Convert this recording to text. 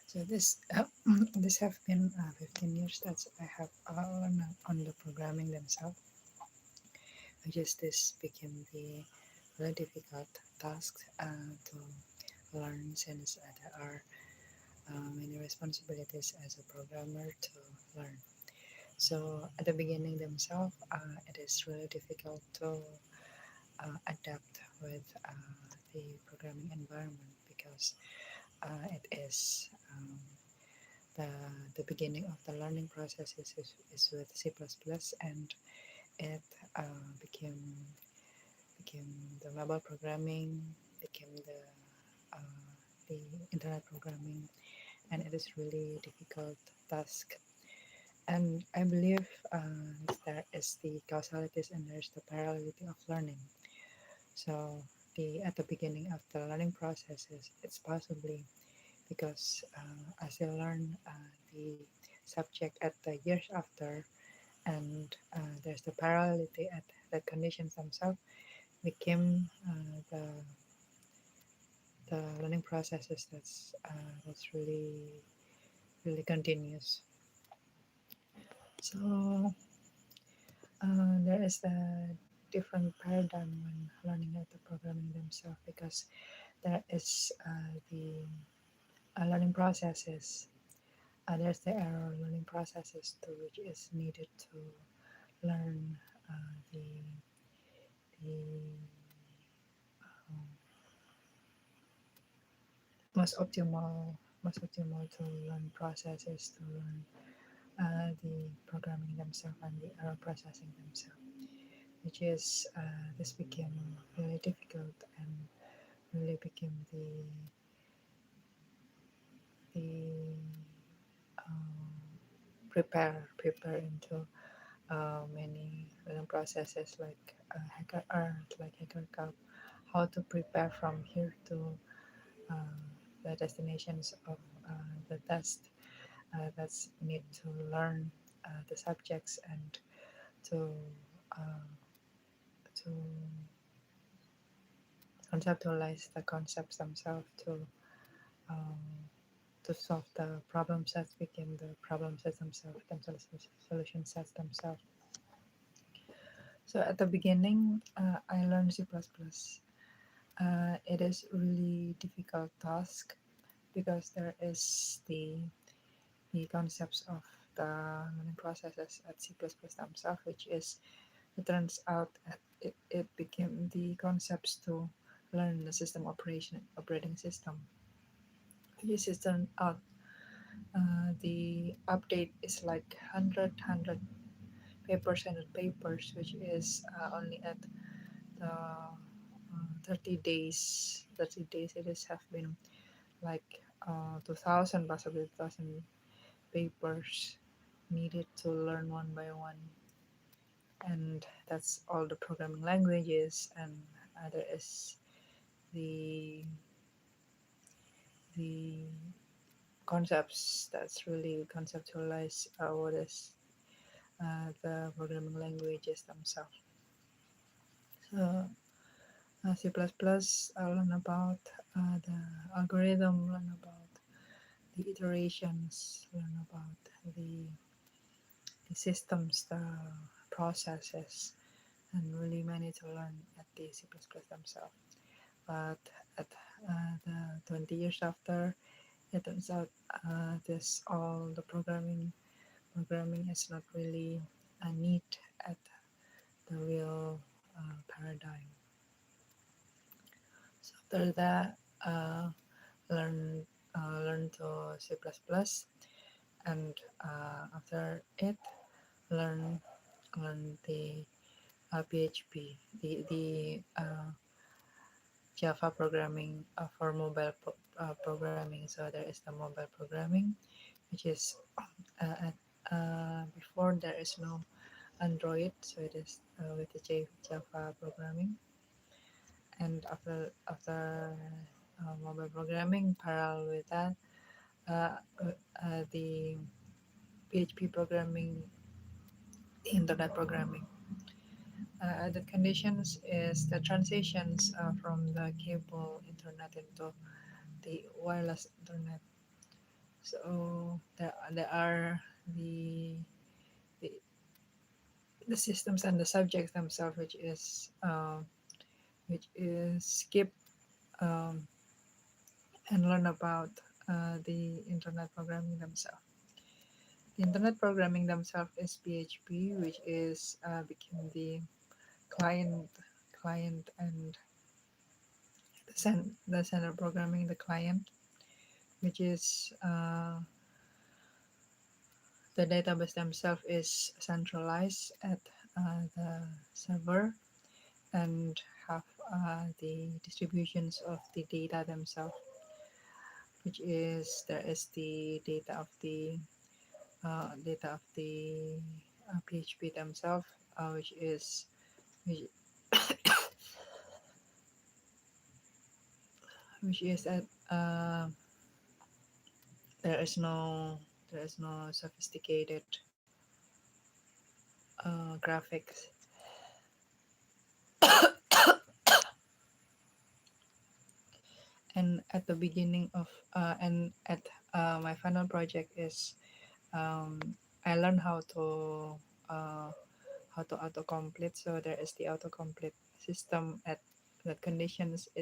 So this this have been 15 years that I have on the programming themselves, which is this became the very difficult task to learn since there are many responsibilities as a programmer to learn. So at the beginning themselves, it is really difficult to adapt with the programming environment because it is the the beginning of the learning process is with C++ plus plus, and it became the mobile programming, became uh, the internet programming, and it is really difficult task. And I believe there is the causalities and there's the parallelity of learning. So the at the beginning of the learning processes, it's possibly because as you learn the subject at the years after, and there's the parallelity at the conditions themselves became the learning processes that's really continuous. So there is a different paradigm when learning at the programming themselves because there is the learning processes. There's the error learning processes too, which is needed to learn the um, most optimal to learn processes to learn the programming themselves and the error processing themselves, which is this became really difficult and really became the prepare into many learning processes like hacker art, like hacker cup, how to prepare from here to uh, the destinations of the test that's need to learn the subjects and to uh, to conceptualize the concepts themselves um, to solve the problem sets became the problem sets themselves solution sets themselves. So at the beginning, I learned C++. It is really difficult task because there is the concepts of the learning processes at C++ themselves, which is it turns out that it became the concepts to learn the system operating system, which is turned out the update is like 100 papers, which is only at the 30 days it is have been like 2000 possibly 2000 papers needed to learn one by one, and that's all the programming languages, and there is the the concepts that's really conceptualize what is the programming languages themselves. So C++, learn about the algorithm, learn about the iterations, learn about the systems, the processes, and really many to learn at the C++ themselves. But at the 20 years after, it turns out this all the programming is not really a need at the real paradigm. So after that, learn learn to C++, and after it, learn the PHP, the Java programming for mobile programming. So there is the mobile programming, which is before there is no Android, so it is with the Java programming. And after mobile programming, parallel with that, uh, the PHP programming, the internet programming. The conditions is the transitions from the cable internet into the wireless internet. So there are the, the the systems and the subjects themselves, which is skip um, and learn about the internet programming themselves. The internet programming themselves is PHP, which is became the client client and the center programming the client, which is the database themselves is centralized at the server and have the distributions of the data themselves, which is there is the data of the PHP themselves, which is which, which is at there is no sophisticated graphics. And at the beginning of and at my final project is um, I learned uh, how to autocomplete. So there is the autocomplete system at that conditions